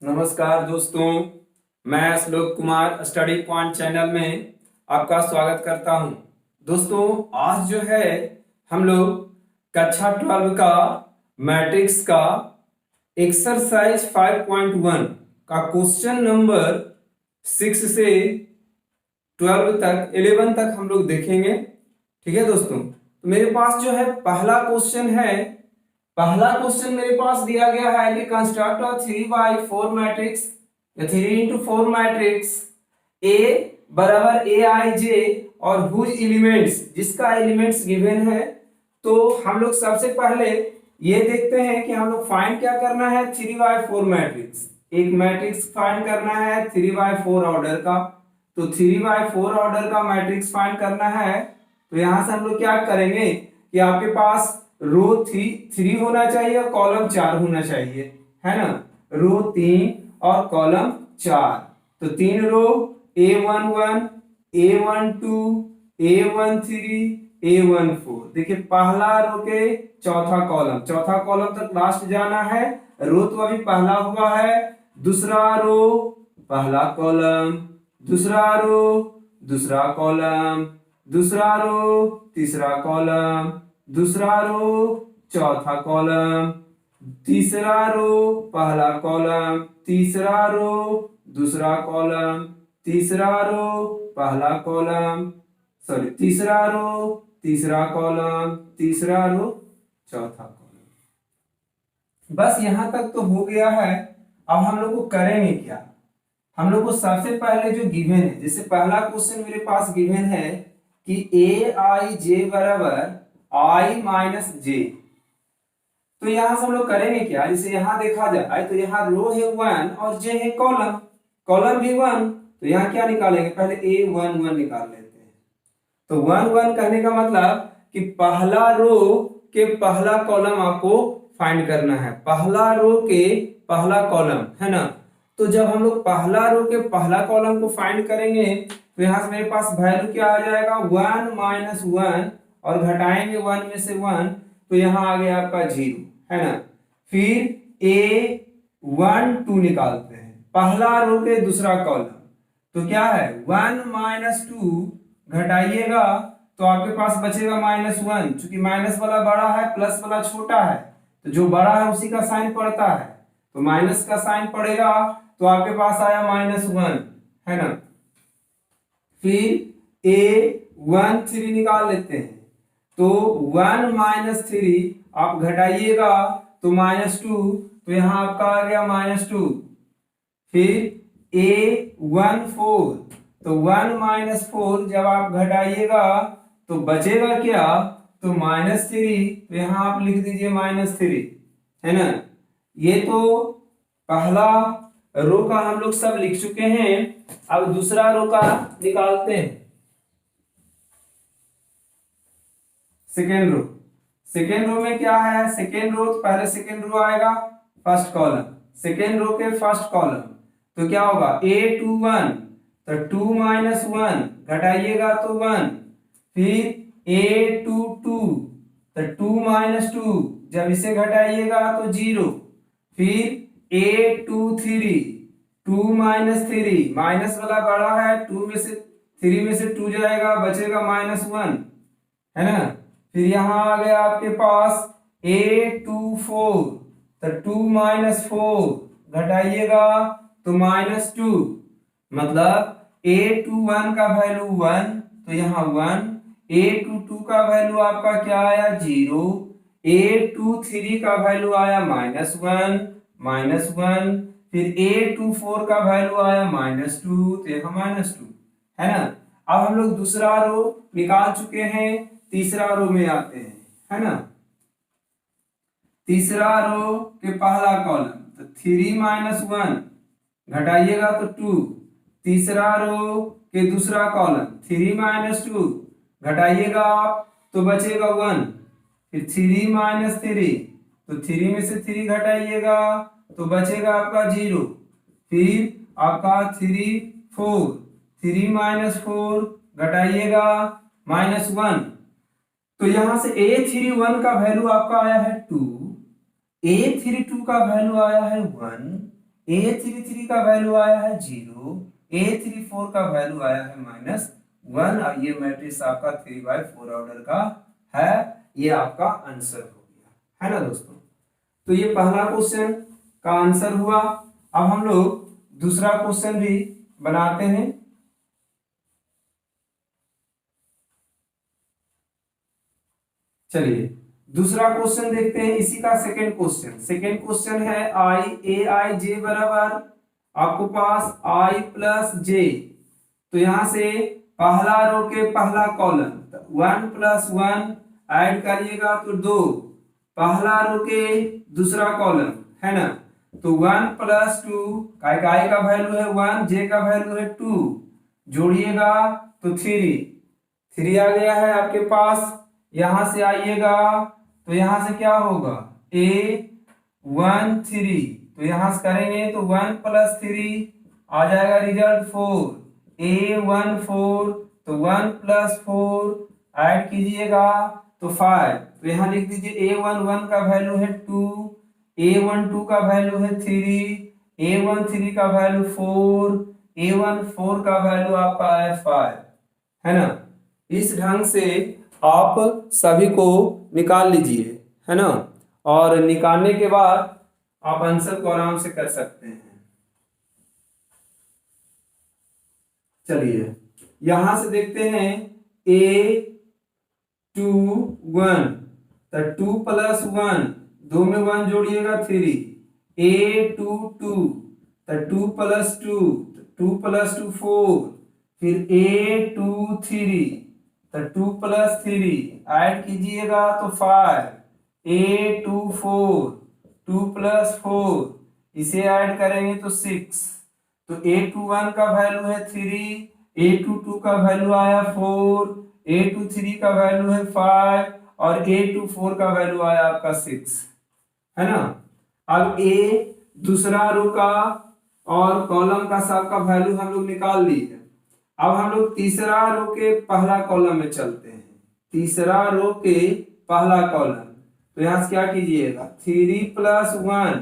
नमस्कार दोस्तों, मैं श्लोक कुमार स्टडी पॉइंट चैनल में आपका स्वागत करता हूं। दोस्तों, आज जो है हम लोग कक्षा 12 का मैट्रिक्स का एक्सरसाइज 5.1 का क्वेश्चन नंबर 6 से 12 तक 11 तक हम लोग देखेंगे। ठीक है दोस्तों, तो मेरे पास जो है पहला क्वेश्चन मेरे पास दिया गया है कि कंस्ट्रक्ट अ 3/4 मैट्रिक्स या 3x4 मैट्रिक्स A बराबर Aij और हुज एलिमेंट्स, जिसका एलिमेंट्स गिवन है। तो हम लोग सबसे पहले ये देखते हैं कि हम लोग फाइंड क्या करना है। 3/4 मैट्रिक्स, एक मैट्रिक्स फाइंड करना है 3/4 ऑर्डर का। तो 3/4 ऑर्डर का मैट्रिक्स फाइंड करना है। तो यहां से हम लोग क्या करेंगे कि आपके पास रो 3 होना चाहिए और कॉलम 4 होना चाहिए, है ना। रो 3 और कॉलम 4, तो 3 रो A11, A12, A13, A14। देखिए पहला रो के चौथा कॉलम तक लास्ट जाना है। रो तो अभी पहला हुआ है, दूसरा रो पहला कॉलम, दूसरा रो दूसरा कॉलम, दूसरा रो तीसरा कॉलम, दूसरा रो चौथा कॉलम, तीसरा रो पहला कॉलम, तीसरा रो दूसरा कॉलम, तीसरा रो पहला कॉलम, तीसरा रो तीसरा कॉलम, तीसरा रो चौथा कॉलम। बस यहां तक तो हो गया है। अब हम लोग को करेंगे क्या, हम लोग को सबसे पहले जो गिवन है, जैसे पहला क्वेश्चन मेरे पास गिवन है कि Aij बराबर I-j। तो यहां से हम लोग करेंगे क्या, जैसे यहां देखा जाए तो यहाँ रो है 1 और j है कॉलम भी 1। तो यहाँ क्या निकालेंगे, पहले A11 निकाल लेते हैं। तो 1 कहने का मतलब कि पहला रो के पहला कॉलम आपको फाइंड करना है, पहला रो के पहला कॉलम, है ना। तो जब हम लोग पहला रो के पहला कॉलम को फाइंड करेंगे तो यहाँ से मेरे पास वैल्यू क्या आ जाएगा 1 - 1 और घटाएंगे 1 में से 1, तो यहाँ आ गया आपका 0, है ना। फिर A12 निकालते हैं, पहला रो के दूसरा कॉलम, तो क्या है 1 - 2 घटाइएगा तो आपके पास बचेगा -1। चूंकि माइनस वाला बड़ा है, प्लस वाला छोटा है, तो जो बड़ा है उसी का साइन पड़ता है, तो माइनस का साइन पड़ेगा, तो आपके पास आया -1, है ना। फिर A13 निकाल लेते हैं, तो 1 - 3 आप घटाइएगा तो -2, तो यहां आपका आ गया -2। फिर A14, तो 1 - 4 जब आप घटाइएगा तो बचेगा क्या, तो -3, तो यहां आप लिख दीजिए -3, है ना। ये तो पहला रो का हम लोग सब लिख चुके हैं। अब दूसरा रो का निकालते हैं, सेकेंड रो में क्या है, सेकेंड रो पहले सेकेंड रो आएगा, फर्स्ट कॉलम, सेकेंड रो के फर्स्ट कॉलम, तो क्या होगा A21, तो 2 - 1 घटाइएगा तो 1। फिर A22, तो 2 - 2 जब इसे घटाइएगा तो 0। फिर A23, 2 - 3, माइनस वाला बड़ा है, 3 में से 2 जाएगा, बचेगा -1, है ना। फिर यहां आ गया आपके पास A24, तो 2 - 4 घटाइएगा तो -2, मतलब A21 का वैल्यू 1, तो यहाँ 1। A22 का वैल्यू आपका क्या आया 0, A23 का वैल्यू आया -1, फिर A24 का वैल्यू आया -2, तो यहाँ -2, है ना। अब हम लोग दूसरा रो निकाल चुके हैं, तीसरा रो में आते हैं, है ना। तीसरा रो के पहला कॉलम, तो 3 - 1 घटाइएगा तो 2। तीसरा रो के दूसरा कॉलम, 3 - 2 घटाइएगा आप तो बचेगा 1। फिर 3 - 3, तो 3 में से 3 घटाइएगा तो बचेगा आपका 0। फिर आपका 4, 3 - 4 घटाइएगा -1, तो यहां से A31 का वैल्यू आपका आया है 2, A32 का वैल्यू आया है 1, A33 का वैल्यू आया है 0, A34 का वैल्यू आया है -1 और ये मैट्रिक्स आपका 3/4 ऑर्डर का है। ये आपका आंसर हो गया, है ना दोस्तों। तो ये पहला क्वेश्चन का आंसर हुआ। अब हम लोग दूसरा क्वेश्चन भी बनाते हैं। चलिए दूसरा क्वेश्चन देखते हैं, इसी का सेकंड क्वेश्चन। सेकंड क्वेश्चन है ai बराबर आपको पास i प्लस जे। तो यहां से पहला रो के पहला कॉलम 1 + 1 ऐड करिएगा तो 2, पहला रो के दूसरा कॉलम है ना, तो 1 + 2 का i का वैल्यू है 1, j का वैल्यू है 2, जोड़िएगा तो 3 आ गया है आपके पास। यहां से आइएगा तो यहां से क्या होगा A13, तो यहां से करेंगे तो 1 + 3 आ जाएगा रिजल्ट 4, A14, तो 1 + 4 ऐड कीजिएगा तो 5, तो यहां लिख दीजिए A11 का वैल्यू है 2, A12 का वैल्यू है 3, A13 का वैल्यू 4, A14 का वैल्यू आपका है 5, है ना। इस ढंग से आप सभी को निकाल लीजिए, है ना, और निकालने के बाद आप आंसर को आराम से कर सकते हैं। चलिए यहां से देखते हैं A21, तो 2 + 1, 2 में 1 जोड़िएगा 3, A22, तो 2 + 2, 2 + 2 4, फिर A23, तो 2 + 3 ऐड कीजिएगा तो 5, A24, 2 + 4 इसे ऐड करेंगे तो 6, तो A21 का वैल्यू है 3, A22 का वैल्यू आया 4, A23 का वैल्यू है 5 और A24 का वैल्यू आया आपका 6, है ना। अब A दूसरा रो का और कॉलम का सबका वैल्यू हम लोग निकाल लिए। अब हम लोग तीसरा रो के पहला कॉलम में चलते हैं। तीसरा रो के पहला कॉलम, तो यहां से क्या कीजिएगा 3 + 1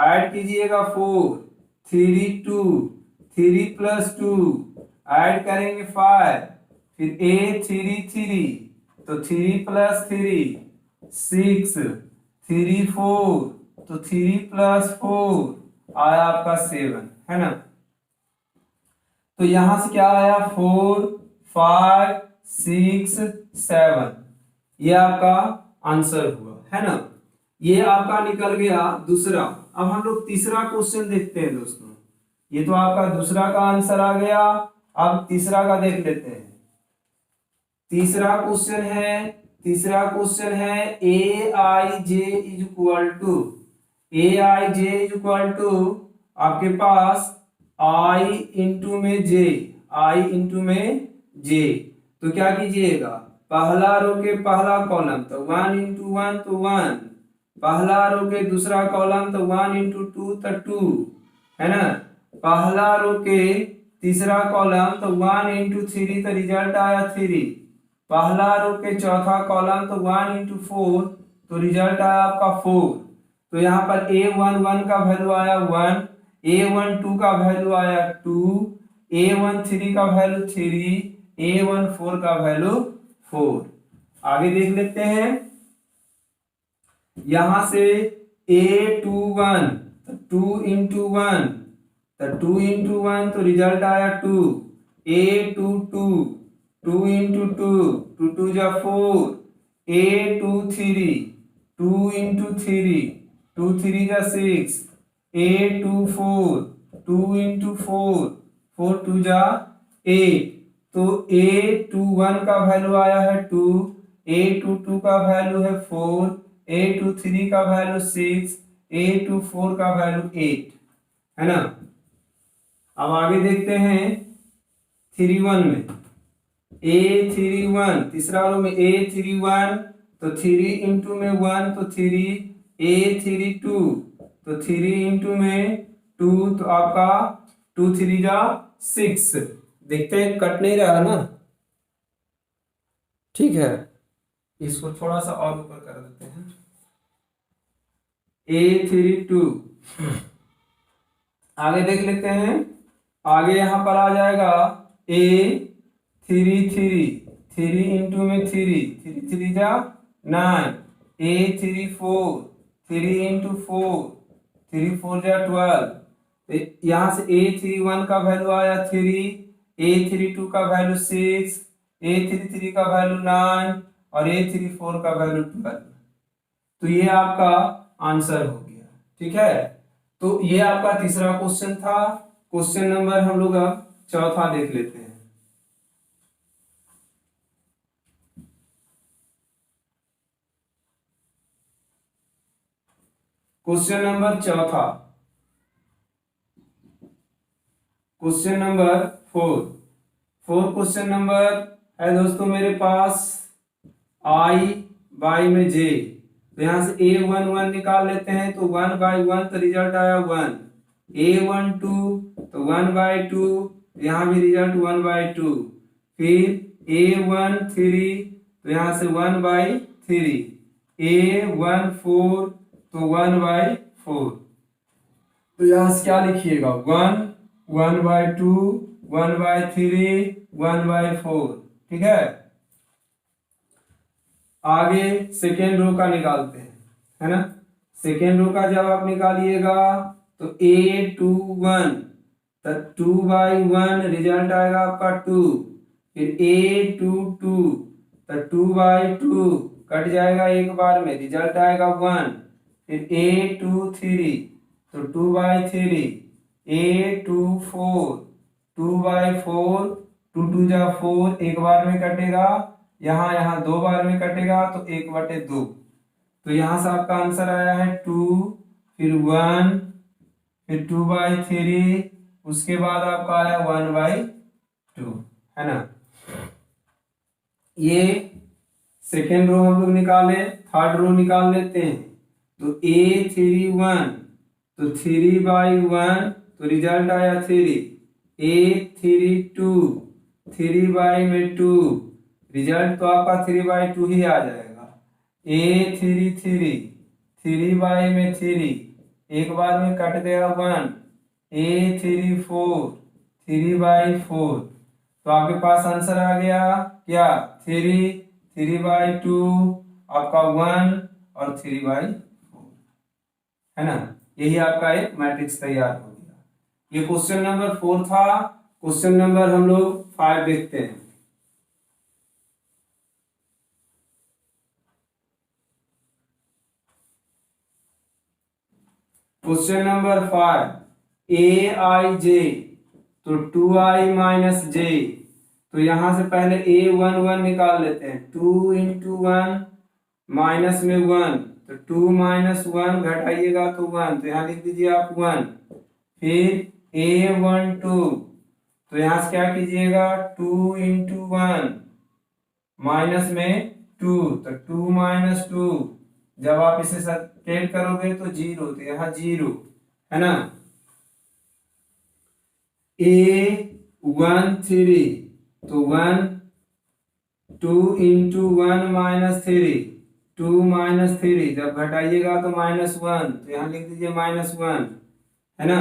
ऐड कीजिएगा 4, 3 2, 3 + 2 ऐड करेंगे 5, फिर A33, तो 3 + 3 6, 3 4, तो 3 + 4 आया आपका 7, है ना। तो यहां से क्या आया 4 5 6 7, ये आपका आंसर हुआ, है ना। ये आपका निकल गया दूसरा। अब हम लोग तीसरा क्वेश्चन देखते हैं दोस्तों। ये तो आपका दूसरा का आंसर आ गया। अब तीसरा का देख लेते हैं। तीसरा क्वेश्चन है aij इक्वल टू आपके पास i इंटू में j, तो क्या कीजिएगा पहला रो के पहला कॉलम तो 1 × 1 तो 1, पहला रो के दूसरा कॉलम तो 1 × 2 तो 2, है ना। पहला रो के तीसरा कॉलम तो 1 × 3 तो रिजल्ट आया 3, पहला रो के चौथा कॉलम तो 1 × 4 तो रिजल्ट आया आपका 4, तो यहाँ पर A11 का वैल्यू आया 1, A12 का वैल्यू आया 2, A13 का वैल्यू 3, A14 का वैल्यू 4। आगे देख लेते हैं। यहां से A21 तो 2 × 1, तो 2 × 1 तो रिजल्ट आया 2, A22 2 × 2, 2 2 जा 4, A23 2 × 3, 2 3 जा 6, A24 2 × 4, 4 2 जा 8, तो A21 का वैल्यू आया है 2, A22 का वैल्यू है 4, A23 का वैल्यू 6, A24 का वैल्यू 8, है ना। अब आगे देखते हैं 31 में। A31 तीसरा रो में A31, तो 3 × में 1 तो 3, A32 तो 3 × में 2, तो आपका 2 3 जा 6। देखते हैं कट नहीं रहा ना, ठीक है। इसको थोड़ा सा और ऊपर कर देते हैं। A32 आगे देख लेते हैं। आगे यहाँ पर आ जाएगा ए 3 में 3 जा 9, A 3 4, 3 जा 12। यहाँ से A 3 1 का वैल्यू आया 3, A 3 2 का वैल्यू 6, A 3 3 का वैल्यू 9 और A 3 4 का वैल्यू 12। तो ये आपका आंसर हो गया। ठीक है, तो ये आपका तीसरा क्वेश्चन था। क्वेश्चन नंबर हम लोग अब चौथा देख लेते हैं। क्वेश्चन नंबर चौथा, क्वेश्चन नंबर 4। क्वेश्चन नंबर है दोस्तों मेरे पास I/J। तो यहाँ से A11 निकाल लेते हैं, तो 1/1 तो रिजल्ट आया 1। A12 तो 1/2, यहाँ भी रिजल्ट 1/2। फिर A13 तो यहाँ से 1/3, A14 तो 1/4। तो यहाँ से क्या लिखिएगा 1, 1/2, 1/3, 1/4। ठीक है, आगे सेकेंड रो का निकालते हैं, है ना। सेकेंड रो का जब आप निकालिएगा तो A21 तो 2/1 रिजल्ट आएगा आपका 2। फिर A22 तो 2/2 कट जाएगा एक बार में, रिजल्ट आएगा 1। फिर A23 तो 2/3, A24 2/4, 2 जा 4 एक बार में कटेगा, यहाँ दो बार में कटेगा तो 1/2। तो यहाँ से आपका आंसर आया है 2, फिर 1, फिर 2/3, उसके बाद आपका आया 1/2, है ना। ये सेकेंड रो हम लोग निकाले। थर्ड रो निकाल लेते हैं। तो A31 तो 3/1 तो रिजल्ट आया 3। A32 3/2 रिजल्ट तो आपका 3/2 ही आ जाएगा। A33 3/3 एक बार में कट गया 1। A34 3/4। तो आपके पास आंसर आ गया क्या 3, 3/2, आपका 1 और 3/4, है ना। यही आपका एक मैट्रिक्स तैयार हो गया। ये क्वेश्चन नंबर 4 था। क्वेश्चन नंबर हम लोग 5 देखते हैं। क्वेश्चन नंबर 5, A/J तो 2I - J। तो यहां से पहले A11 निकाल लेते हैं। 2 × 1 माइनस में 1 तो 2 - 1 घटाइएगा तो 1, तो यहाँ लिख दीजिए आप 1। फिर A12 तो यहाँ से क्या कीजिएगा 2 × 1 माइनस में 2 तो 2 - 2, जब आप इसे सब्ट्रैक्ट करोगे तो 0, तो यहाँ 0, है ना। A13 तो 1, 2 × 1 - 3, 2 - 3, जब घटाइएगा तो -1, तो यहाँ लिख दीजिए -1, है ना।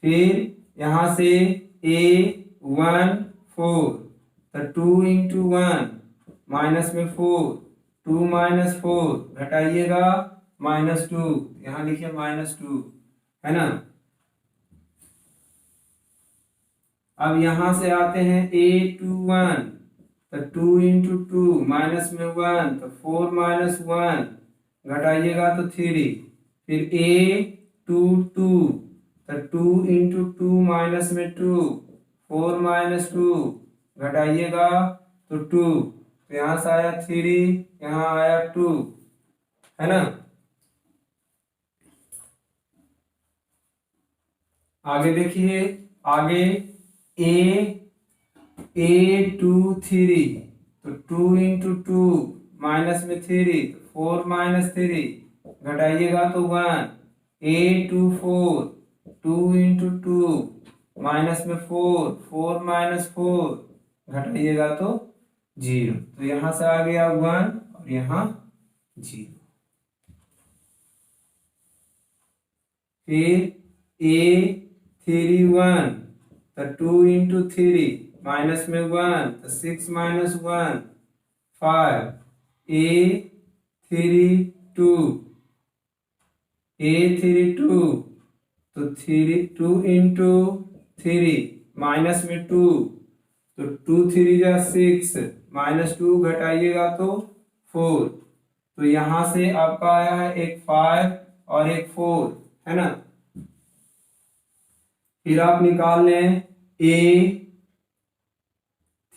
फिर यहाँ से A14 तो 2 × 1 माइनस में 4, 2 - 4 घटाइएगा -2, यहाँ लिखिए -2, है ना। अब यहां से आते हैं A21 तो 2 × 2 माइनस में 1 तो 4 - 1 घटाइएगा तो 3। फिर A22 तो 2 × 2 माइनस में 2, 4 - 2 घटाइएगा तो 2, तो यहाँ से आया 3, यहाँ आया 2, है ना। आगे देखिए, आगे A23 तो 2 × 2 माइनस में 3, 4 - 3 घटाइएगा तो 1। A24 2 × 2 माइनस में 4, 4 - 4 घटाइएगा तो 0, तो यहां से आ गया 1 और यहाँ 0। फिर 3 1, तो 2 इंटू 3 माइनस में 1, तो 6 माइनस 1 5, a 3 2, a 3 2, तो 3 2 इंटू 3 माइनस में 2, तो 2 3 जा 6, माइनस 2 घटाइएगा तो 4, तो यहां से आपका आया है एक 5 और एक 4, है ना। फिर आप निकाल लें a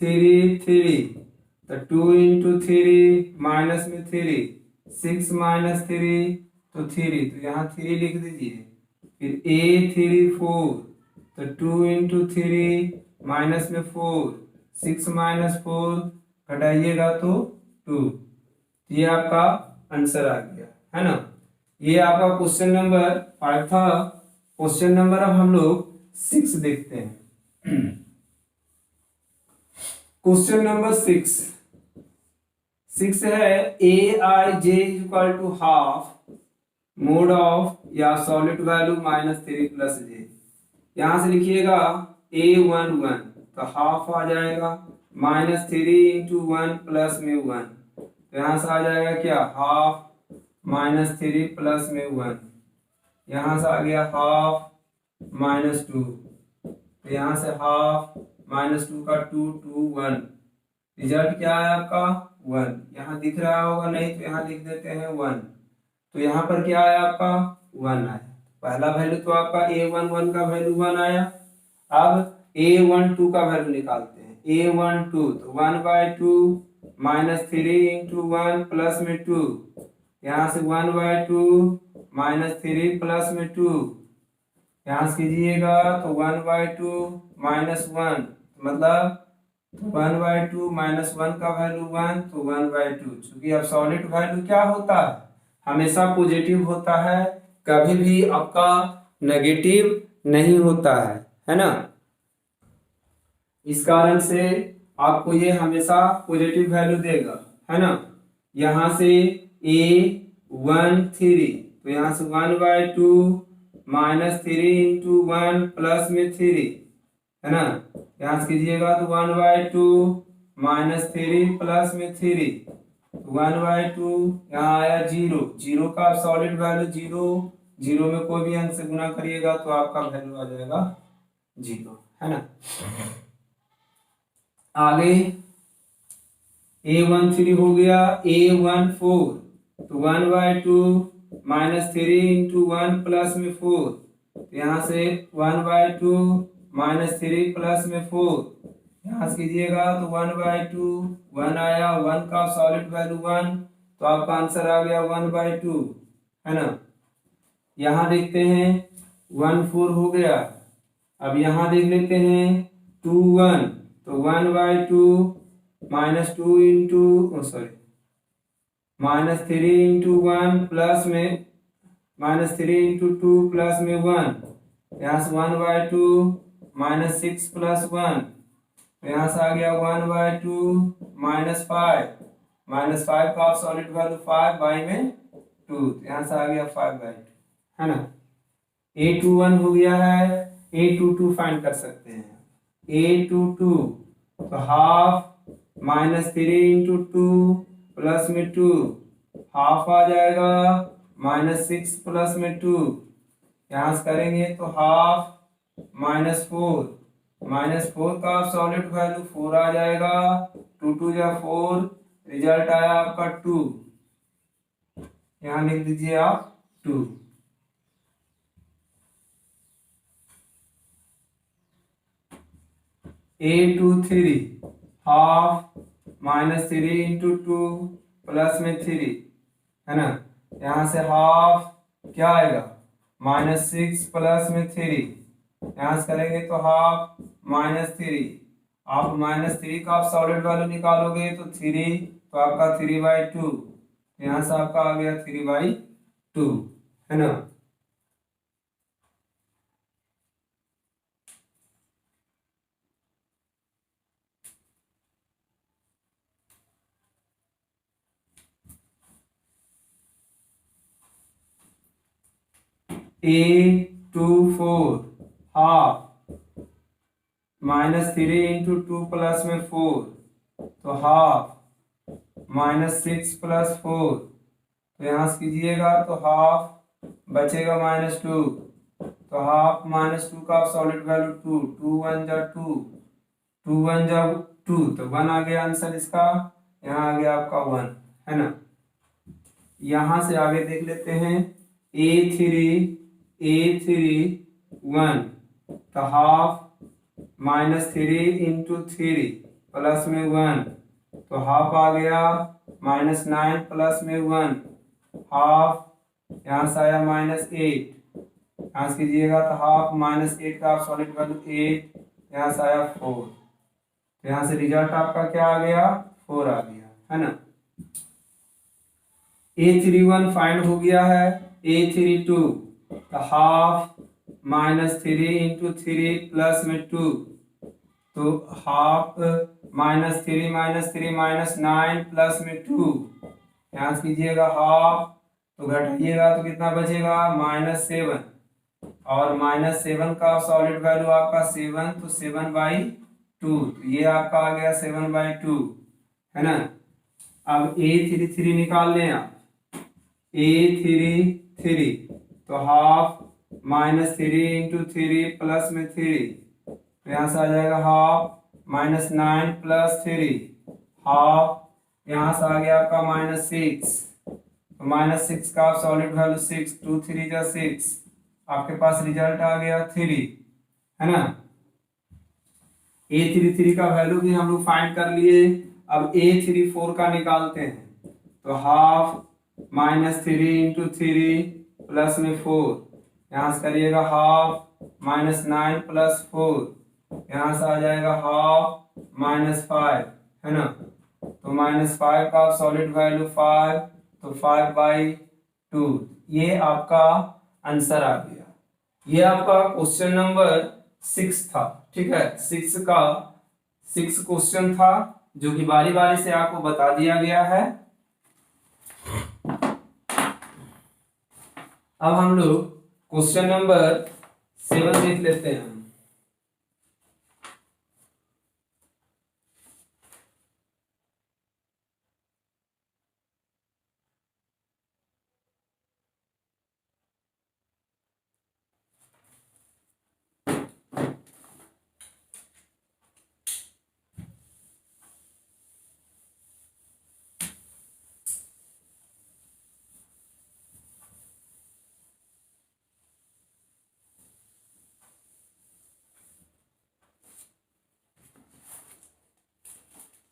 3 3, तो 2 इंटू 3 माइनस में 3, 6 माइनस 3, तो 3, तो यहाँ 3 लिख दीजिए। फिर a 3 4, तो 2 इंटू 3 माइनस में 4, 6 माइनस 4 घटाइएगा तो 2, ये आपका आंसर आ गया, है ना। ये आपका क्वेश्चन नंबर 5 था। क्वेश्चन नंबर अब हम लोग 6 देखते हैं। क्वेश्चन नंबर 6 है A I J equal to half mod of या solid value minus 3 plus J. यहां से लिखिएगा a11, तो हाफ आ जाएगा माइनस 3 इंटू 1 प्लस में 1, तो यहां से आ जाएगा क्या हाफ माइनस 3 प्लस में 1, यहां से आ गया हाफ माइनस 2, तो यहाँ से हाफ माइनस 2 का 2 2 1, रिजल्ट क्या है आपका 1, यहाँ दिख रहा होगा नहीं तो यहाँ लिख देते हैं 1, तो यहाँ पर क्या आया आपका 1 आया। पहला वैल्यू तो आपका a11 का वैल्यू 1 आया। अब a12 का वैल्यू निकालते हैं। a12 तो 1/2 माइनस 3 इंटू 1 प्लस में 2, यहाँ से 1/2 माइनस 3 प्लस में 2, यहाँ से कीजिएगा तो 1/2 माइनस 1, मतलब 1/2 माइनस 1 का वैल्यू 1, तो 1/2। चूंकि अब सॉलिड वैल्यू क्या होता है हमेशा पॉजिटिव होता है, कभी भी आपका नेगेटिव नहीं होता है ना। इस कारण से आपको ये हमेशा पॉजिटिव वैल्यू देगा, है ना। यहां से a13, तो यहाँ से 1/2 माइनस 3 इंटू 1 प्लस में 3, है ना। यहाँ से कीजिएगा तो 1/2 माइनस 3 प्लस में 3, 1/2 यहाँ आया 0, 0 का सॉलिड वैल्यू 0, 0 में कोई भी अंक से गुना करिएगा तो आपका वैल्यू आ जाएगा 0, है ना। आगे a13 हो गया, a14 तो 1/2 माइनस 3 इंटू 1 प्लस में 4, तो यहाँ से 1/2 माइनस 3 प्लस में 4, यहाँ से कीजिएगा तो 1/2 1 आया, 1 का सॉलिड वैल्यू 1, तो आपका आंसर आ गया 1/2, है ना। यहाँ देखते हैं 1 4 हो गया। अब यहाँ देख लेते हैं 2 1, तो 1/2 minus 2 into sorry minus 3 into 1 plus में माइनस 3 इंटू 2 प्लस में 1, यहाँ से 1/2 माइनस 6 प्लस 1, तो यहाँ से आ गया 1/2 माइनस 5 का सॉलिड वैल्यू 5 बाई में 2, तो यहाँ से आ गया 5/2, है ना। a21 हो गया है, a22 फाइंड कर सकते हैं। a22 तो हाफ माइनस 3 इंटू 2 प्लस में 2, हाफ आ जाएगा माइनस 6 प्लस में 2, यहाँ से करेंगे तो हाफ माइनस 4 का सॉलिड वैल्यू 4 आ जाएगा, 2 2 जा 4, रिजल्ट आया आपका 2, यहाँ लिख दीजिए आप 2। a23 half minus 3 into 2 plus में 3, है ना। यहाँ से हाफ क्या आएगा माइनस 6 प्लस में 3, यहाँ से करेंगे तो हाफ -3, आप -3 का आप सॉलिड वैल्यू निकालोगे तो 3, तो आपका 3/2, यहाँ से आपका आ गया 3/2, है ना। a24 हाफ -3 इंटू 2 प्लस में 4 तो हाफ -6 प्लस 4 तो यहाँ से कीजिएगा तो हाफ बचेगा -2 तो हाफ -2 का सॉलिड वैल्यू 2 2 1 जा 2 2 1 जा 2 तो 1 आ गया आंसर इसका। यहाँ आ गया आपका 1 है ना। यहां से आगे देख लेते हैं A3 1 तो हाफ -3 इंटू 3 प्लस में 1 तो हाफ आ गया -9 प्लस में 1 हाफ यहाँ से आया -8 यहाँ से कीजिएगा तो हाफ -8 का सॉलिड वैल्यू 8 यहाँ से आया 4 तो यहाँ से रिजल्ट आपका क्या आ गया 4 आ गया है ना। A31 फाइंड हो गया है। A32 तो हाफ -3 इंटू 3 प्लस में 2 तो हाफ -3 -9 प्लस में 2 यहाँ से कीजिएगा हाफ तो घटाइएगा तो कितना बचेगा -7 और -7 का सॉलिड वैल्यू आपका 7 तो 7/2 तो ये आपका आ गया 7/2 है ना। अब A33 निकाल लें आप। A33 तो हाफ -3 इंटू 3 प्लस में 3 तो यहाँ से आ जाएगा हाफ -9 प्लस 3 हाफ यहाँ से आ गया आपका -6 तो -6 का सॉलिड वैल्यू 6 2 3 जा 6 आपके पास रिजल्ट आ गया 3 है ना। A33 का वैल्यू भी हम लोग फाइंड कर लिए। अब A34 का निकालते हैं तो हाफ -3 इंटू 3 प्लस में 4 यहाँ से करिएगा हाफ -9 प्लस 4 यहाँ से आ जाएगा हाफ -5 है ना। तो -5 का सॉलिड वैल्यू 5 तो 5/2 ये आपका आंसर आ गया। ये आपका क्वेश्चन नंबर 6 था। ठीक है 6 क्वेश्चन था जो कि बारी बारी से आपको बता दिया गया है। अब हम लोग क्वेश्चन नंबर 7 देख लेते हैं।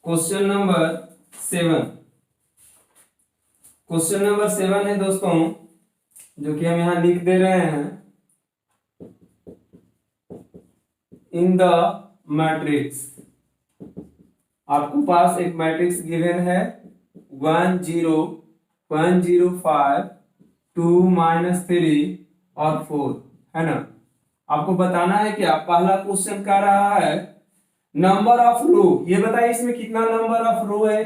क्वेश्चन नंबर 7 क्वेश्चन नंबर 7 है दोस्तों जो कि हम यहां लिख दे रहे हैं। इन द मैट्रिक्स आपको पास एक मैट्रिक्स गिवन है 1 0 1 0 5 2 -3 और 4 है ना। आपको बताना है कि पहला क्वेश्चन क्या रहा है नंबर ऑफ रो। ये बताइए इसमें कितना नंबर ऑफ रो है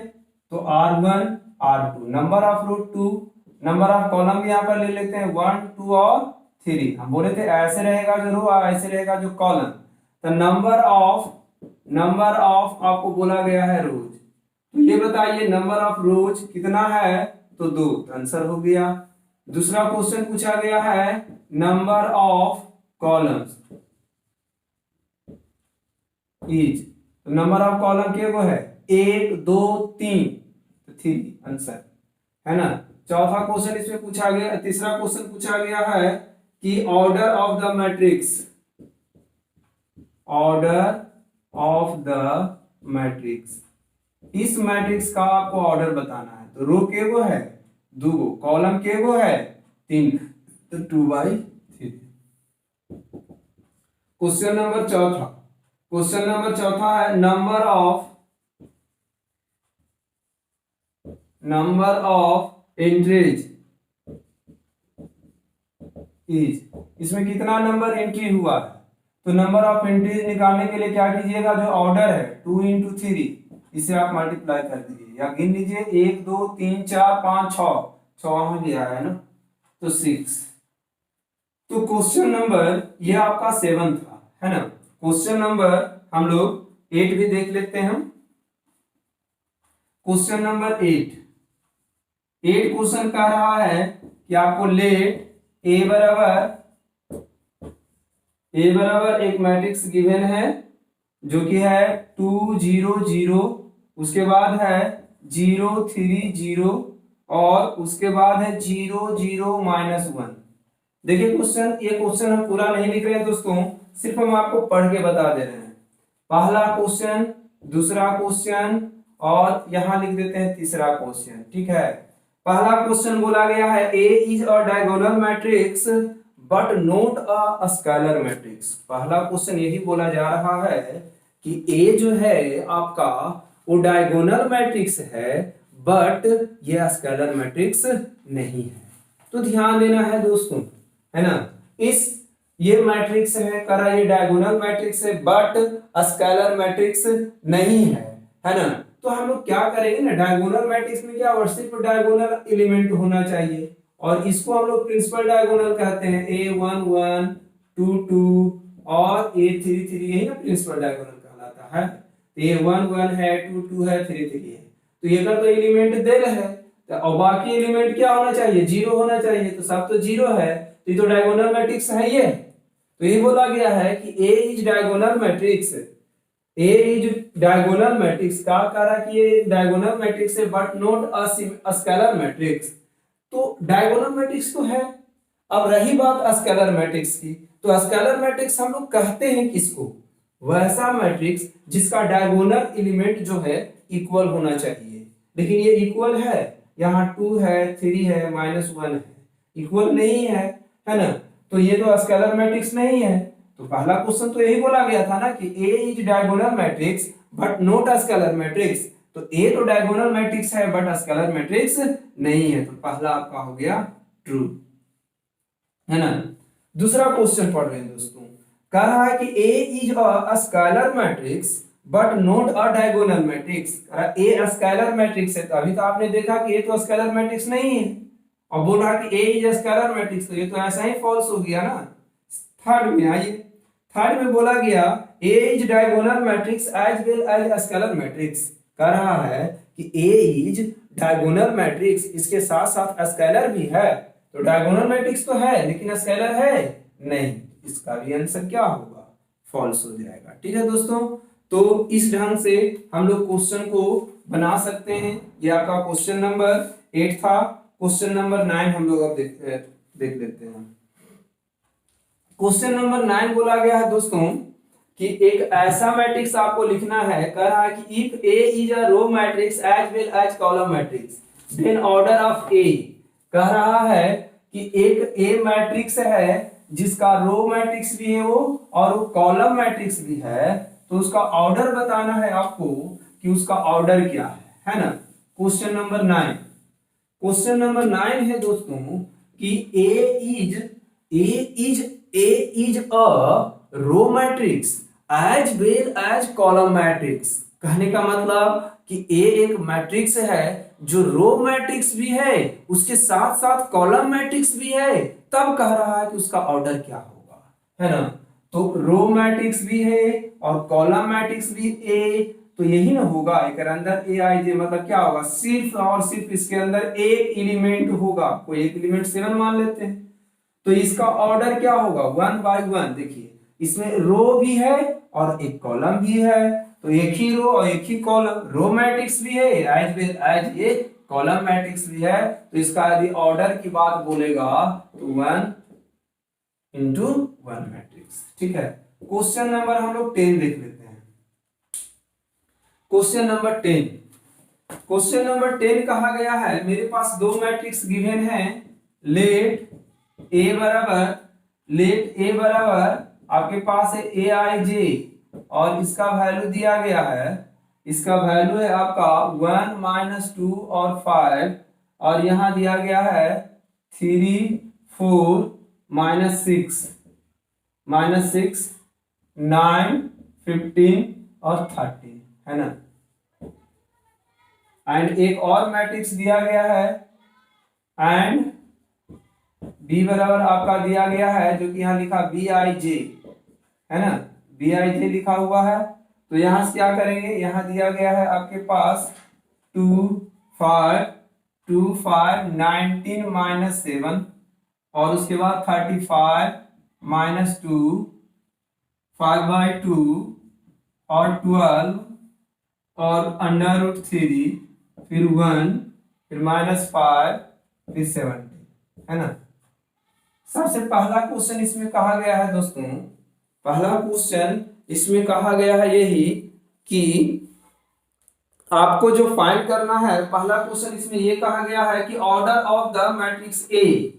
तो R1 R2 number of row 2 number of column भी यहाँ पर ले लेते हैं 1 2 और 3। हम बोले थे ऐसे रहेगा जो रो और ऐसे रहेगा जो कॉलम। तो नंबर ऑफ आपको बोला गया है रोज। तो ये बताइए नंबर ऑफ रोज कितना है तो 2 आंसर हो गया। दूसरा क्वेश्चन पूछा गया है नंबर ऑफ कॉलम्स इज तो नंबर ऑफ कॉलम के वो है 1 2 3 तो 3 आंसर है ना। चौथा क्वेश्चन इसमें पूछा गया तीसरा क्वेश्चन पूछा गया है कि ऑर्डर ऑफ द मैट्रिक्स इस मैट्रिक्स का आपको ऑर्डर बताना है। तो रो के वो है 2 कॉलम के वो है 3 तो 2/3। क्वेश्चन नंबर चौथा है नंबर ऑफ एंट्रीज इज इसमें कितना नंबर एंट्री हुआ है। तो नंबर ऑफ एंट्रीज निकालने के लिए क्या कीजिएगा जो ऑर्डर है 2 × 3 इसे आप मल्टीप्लाई कर दीजिए या गिन लीजिए 1 2 3 4 5 6 6 वहां भी आया है ना तो 6। तो क्वेश्चन नंबर ये आपका 7 था, है ना। क्वेश्चन नंबर हम लोग 8 भी देख लेते हैं हम। क्वेश्चन नंबर 8 क्वेश्चन कह रहा है कि आपको लेट ए बराबर एक मैट्रिक्स गिवन है जो कि है 2 0 0, उसके बाद है 0 3 0 और उसके बाद है 0 0 -1। देखिए क्वेश्चन, ये क्वेश्चन हम पूरा नहीं लिख रहे हैं दोस्तों, सिर्फ हम आपको पढ़ के बता दे रहे हैं। पहला क्वेश्चन, दूसरा क्वेश्चन और यहां लिख देते हैं तीसरा क्वेश्चन, ठीक है। पहला क्वेश्चन बोला गया है A is a diagonal matrix but not a scalar matrix. पहला क्वेश्चन यही बोला जा रहा है कि ए जो है आपका वो डायगोनल मैट्रिक्स है बट ये स्केलर मैट्रिक्स नहीं है। तो ध्यान देना है दोस्तों, है ना। इस ये मैट्रिक्स है, करा ये डायगोनल मैट्रिक्स है बट स्केलर मैट्रिक्स नहीं है ना। तो हम लोग क्या करेंगे ना, डायगोनल मैट्रिक्स में क्या होगा, सिर्फ डायगोनल एलिमेंट होना चाहिए और इसको हम लोग प्रिंसिपल डायगोनल कहते हैं। A1 1 2 2 और A3 3, यही ना प्रिंसिपल डायगोनल कहलाता है। A1 1 है, 2 2 है, 3 3 है। तो ये का तो एलिमेंट दिल है, और बाकी एलिमेंट क्या होना चाहिए, 0 होना चाहिए। तो सब तो 0 है, तो ये तो डायगोनल मैट्रिक्स है ये। तो ये बोला गया है कि A is diagonal matrix. A is diagonal matrix का कह रहा कि ये डायगोनल मैट्रिक्स है but not a scalar matrix. तो डायगोनल मैट्रिक्स तो है। अब रही बात स्केलर मैट्रिक्स की, तो स्केलर मैट्रिक्स हम लोग कहते हैं किसको, वैसा मैट्रिक्स जिसका डायगोनल एलिमेंट जो है इक्वल होना चाहिए। लेकिन ये इक्वल है, यहाँ 2 है, 3 है, -1 है, इक्वल नहीं है ना। तो ये तो स्केलर मैट्रिक्स नहीं है। तो पहला क्वेश्चन तो यही बोला गया था ना कि A is diagonal matrix but not a scalar matrix. तो ए तो डायगोनल मैट्रिक्स है बट स्केलर मैट्रिक्स नहीं है। तो पहला आपका हो गया ट्रू, है ना। दूसरा क्वेश्चन पढ़ रहे हैं दोस्तों, कह रहा है कि A is a scalar matrix but not a diagonal matrix. A scalar matrix है, तो अभी तो आपने देखा कि ए तो स्केलर मैट्रिक्स नहीं है, और बोल रहा कि ए इज स्केलर मैट्रिक्स, तो ये तो ऐसा ही फॉल्स हो गया ना। थर्ड में आइए, थर्ड में बोला गया A is diagonal matrix as well as scalar matrix. कह रहा है कि ए इज डायगोनल मैट्रिक्स, इसके साथ साथ स्केलर भी है। तो डायगोनल मैट्रिक्स तो है लेकिन स्केलर है नहीं, इसका भी आंसर क्या होगा, फॉल्स हो जाएगा। ठीक है दोस्तों, तो इस ढंग से हम लोग क्वेश्चन को बना सकते हैं। ये आपका क्वेश्चन नंबर 8 था। क्वेश्चन नंबर 9 हम लोग अब देख लेते हैं। क्वेश्चन नंबर 9 बोला गया है दोस्तों कि एक ऐसा मैट्रिक्स आपको लिखना है। कह रहा है कि if A is a row matrix as well as column matrix then order of A. कह रहा है कि एक ए मैट्रिक्स है जिसका रो मैट्रिक्स भी है वो और वो कॉलम मैट्रिक्स भी है, तो उसका ऑर्डर बताना है आपको कि उसका ऑर्डर क्या है ना। क्वेश्चन नंबर 9, क्वेश्चन नंबर 9 है दोस्तों कि A is a row matrix as well as column matrix. कहने का मतलब कि ए एक मैट्रिक्स है जो रो मैट्रिक्स भी है उसके साथ साथ कॉलम मैट्रिक्स भी है। तब कह रहा है कि उसका ऑर्डर क्या होगा, है ना। तो रो मैट्रिक्स भी है और कॉलम मैट्रिक्स भी ए, तो यही ना होगा, एक अंदर ए आई जे, मतलब क्या होगा, सिर्फ और सिर्फ इसके अंदर एक एलिमेंट होगा। कोई एक एलिमेंट 7 मान लेते हैं, तो इसका ऑर्डर क्या होगा, 1 बाय 1। देखिए इसमें रो भी है और एक कॉलम भी है, तो एक ही रो और एक ही कॉलम, रो मैट्रिक्स भी है एज वेल एज ये कॉलम मैट्रिक्स भी है। तो इसका यदि ऑर्डर की बात बोलेगा तो 1 इंटू 1 मैट्रिक्स। ठीक है, क्वेश्चन नंबर हम लोग 10 देख लेते हैं। क्वेश्चन नंबर 10, क्वेश्चन नंबर 10 कहा गया है मेरे पास दो मैट्रिक्स गिवन है। लेट ए बराबर आपके पास है ए आई जे और इसका वैल्यू दिया गया है, इसका वैल्यू है आपका 1 -2 और 5, और यहां दिया गया है 3 4 -6 9 15 और 30, है ना। एंड एक और मैट्रिक्स दिया गया है, एंड बी बराबर आपका दिया गया है जो कि यहाँ लिखा बी आई जे, है ना, बी आई जे लिखा हुआ है। तो यहाँ से क्या करेंगे, यहाँ दिया गया है आपके पास 2 5 2 5 19 माइनस 7 और उसके बाद 35 माइनस 2 5/2 और 12 और अंडर रूट 3 फिर 1 फिर -5 फिर 70, है ना। सबसे पहला क्वेश्चन इसमें कहा गया है दोस्तों, पहला क्वेश्चन इसमें कहा गया है यही कि आपको जो फाइंड करना है, पहला क्वेश्चन इसमें ये कहा गया है कि order of the matrix A,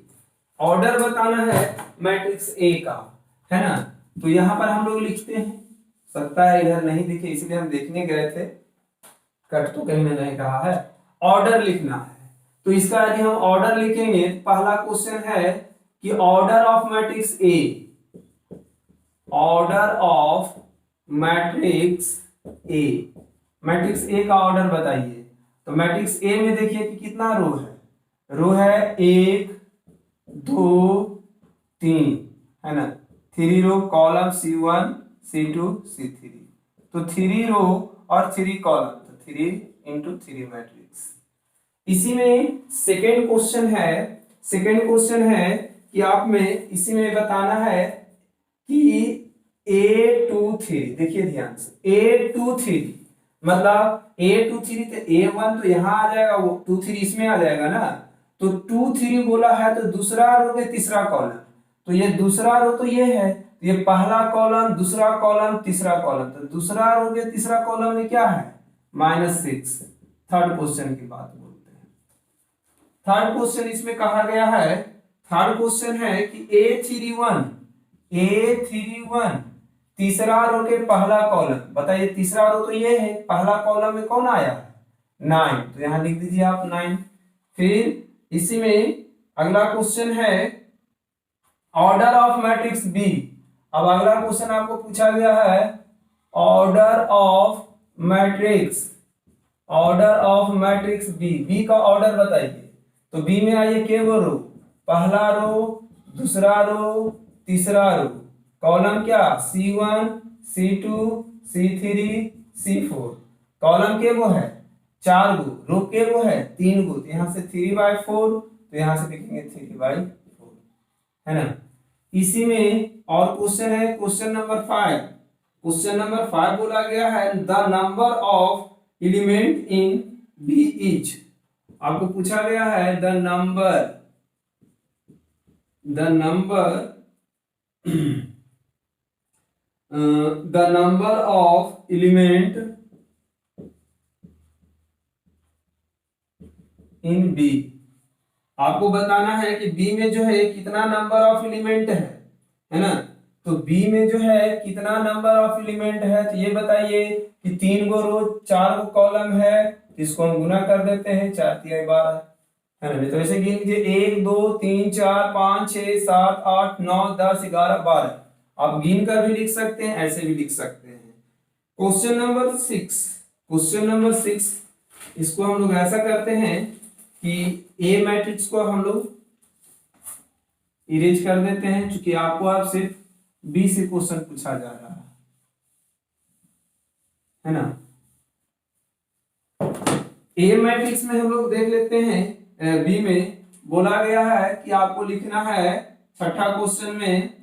order बताना है मैट्रिक्स ए का, है ना। तो यहाँ पर हम लोग लिखते हैं, सकता है इधर नहीं दिखे इसलिए हम देखने गए थे, कट तो कहीं ना नहीं कहा है, ऑर्डर लिखना है। तो इसका यदि हम ऑर्डर लिखेंगे, पहला क्वेश्चन है कि order of matrix A, order of matrix A, matrix A का ऑर्डर बताइए। तो मैट्रिक्स ए में देखिए कि कितना रो है, रो है 1 2 3, है ना, 3 रो, कॉलम C1 C2 C3, तो 3 रो और 3 कॉलम, तो 3 × 3 मैट्रिक्स। इसी में सेकेंड क्वेश्चन है, सेकेंड क्वेश्चन है कि आप में इसी में बताना है कि A23, देखिए ध्यान से, A23 मतलब A23 तो A1 तो यहाँ आ जाएगा, वो 23 इसमें आ जाएगा ना, तो 23 बोला है तो दूसरा रो में तीसरा कॉलम, तो ये दूसरा रो तो ये है, तो ये पहला कॉलम दूसरा कॉलम तीसरा कॉलम, तो दूसरा रो के तीसरा कॉलम में क्या है -6। थर्ड क्वेश्चन की बात बोलते हैं। थर्ड क्वेश्चन इसमें कहा गया है, थर्ड क्वेश्चन है कि A31 तीसरा रो के पहला कॉलम, बताइए तीसरा रो तो ये है, पहला कॉलम में कौन आया है 9, तो यहां लिख दीजिए आप 9। फिर इसी में अगला क्वेश्चन है ऑर्डर ऑफ मैट्रिक्स बी। अब अगला क्वेश्चन आपको पूछा गया है order of matrix, order of matrix B, B का ऑर्डर बताइए। तो बी में आइए के वो रो, पहला रो दूसरा रो तीसरा रो, कॉलम क्या C1 C2 C3 C4, column के वो है 4 गो, रो के वो है 3 गो, तो यहाँ से 3/4, तो यहाँ से लिखेंगे 3/4, है ना। इसी में और क्वेश्चन है क्वेश्चन नंबर 5, क्वेश्चन नंबर 5 बोला गया है the number of element in B is, आपको पूछा गया है the number the number of element in B, आपको बताना है कि B में जो है कितना नंबर ऑफ एलिमेंट है ना। तो B में जो है कितना नंबर ऑफ एलिमेंट है, तो ये बताइए कि 3 गो रो 4 गो कॉलम है, इसको हम गुना कर देते हैं, 4 × 12, है ना। तो ऐसे गिन लीजिए 1 2 3 4 5 6 7 8 9 10 11 12, आप गिन कर भी लिख सकते हैं, ऐसे भी लिख सकते हैं। क्वेश्चन नंबर 6, क्वेश्चन नंबर 6 इसको हम लोग ऐसा करते हैं कि ए मैट्रिक्स को हम लोग इरेज कर देते हैं, क्योंकि आपको आप सिर्फ बी से क्वेश्चन पूछा जा रहा है ना। ए मैट्रिक्स में हम लोग देख लेते हैं, बी में बोला गया है कि आपको लिखना है छठा क्वेश्चन में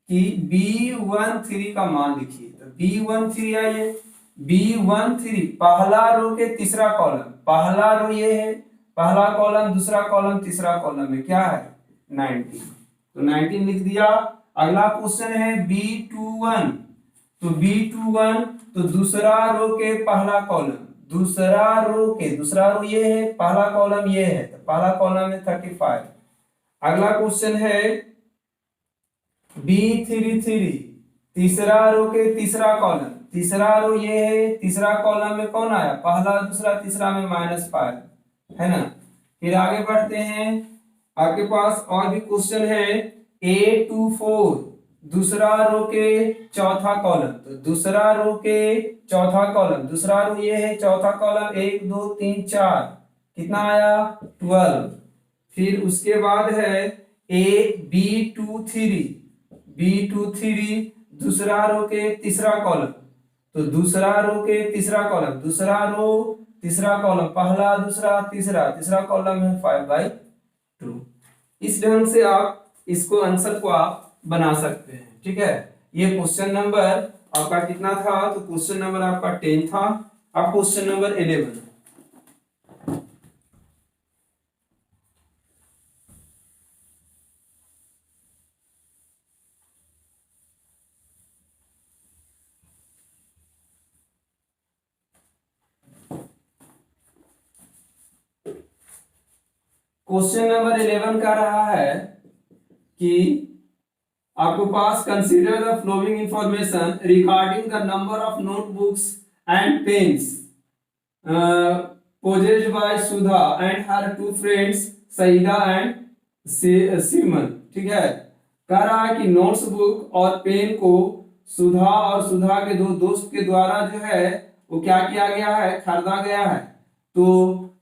कि B13 का मान लिखिए। तो B13 आइए, B13 पहला रो के तीसरा कॉलम, पहला रो ये है, पहला कॉलम दूसरा कॉलम तीसरा कॉलम में क्या है 19, तो 19 लिख दिया। अगला क्वेश्चन है B21, तो B21 तो दूसरा रो के पहला कॉलम, दूसरा रो के दूसरा रो ये है, पहला कॉलम ये है, तो पहला कॉलम में 35। अगला क्वेश्चन है B33 तीसरा रो के तीसरा कॉलम, तीसरा रो ये है, तीसरा कॉलम में कौन आया पहला दूसरा तीसरा में -5, है ना। फिर आगे बढ़ते हैं, आपके पास और भी क्वेश्चन है A24 दूसरा रो के चौथा कॉलम, तो दूसरा रो के चौथा कॉलम, दूसरा रो ये है, चौथा कॉलम 1 2 3 4, कितना आया 12। फिर उसके बाद है B23 दूसरा रो के तीसरा कॉलम, तो दूसरा रो के तीसरा कॉलम, दूसरा रो तीसरा कॉलम, पहला दूसरा तीसरा, तीसरा कॉलम है 5/2। इस ढंग से आप इसको आंसर को आप बना सकते हैं। ठीक है, ये क्वेश्चन नंबर आपका कितना था? तो क्वेश्चन नंबर आपका 10 था। अब क्वेश्चन नंबर 11। क्वेश्चन नंबर 11 का रहा है कि आपके पास consider the following information regarding the number of notebooks and pens possessed by Sudha and her two friends Saida and Simon. ठीक है, कह रहा है कि नोट्स बुक और पेन को सुधा और सुधा के दो दोस्त के द्वारा जो है वो क्या किया गया है? खरीदा गया है। तो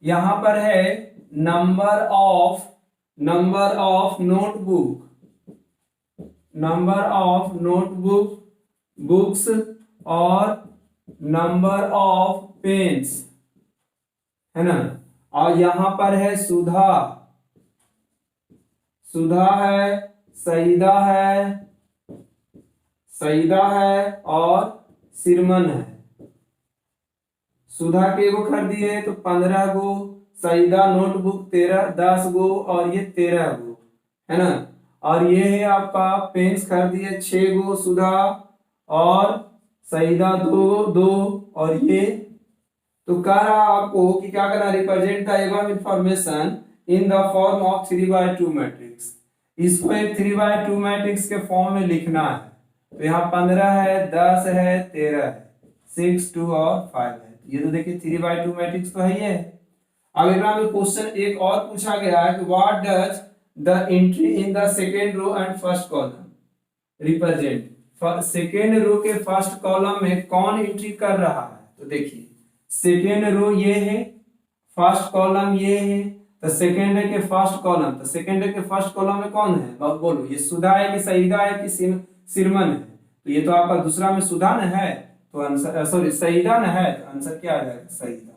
यहां पर है नंबर ऑफ नोटबुक बुक्स और नंबर ऑफ पेन्स, है ना। और यहां पर है सुधा है, सईदा है और सिरमन है। सुधा के गो खरीदी है तो 15 गो, सईदा नोटबुक 10 गो और ये 13 गो, है ना। और ये है आपका पेन्स खरीदी है 6 गो सुधा और सईदा 2 और ये। तो कह रहा आपको कि क्या करना? Represent the above information in the form of 3/2 matrix. इसको एक 3/2 मैट्रिक्स के फॉर्म में लिखना है। तो यहाँ 15 है, 10 है, 13 है, 6, 2 और 5 है। ये तो देखिए 3/2 मैट्रिक्स तो है ये। अब में क्वेश्चन एक और पूछा गया है कि what does the entry in the second row and first column represent. Second row के फर्स्ट कॉलम में कौन एंट्री कर रहा है? तो देखिए सेकेंड रो ये है, फर्स्ट कॉलम ये है, तो सेकेंड के फर्स्ट कॉलम, तो सेकेंड के फर्स्ट कॉलम में कौन है? बोलो, ये सुधा है कि सईदा है कि सिरमन है? तो ये तो आपका दूसरा में सुधा न है, तो आंसर सॉरी सईदा न है, तो आंसर क्या आ जाएगा? सईदा।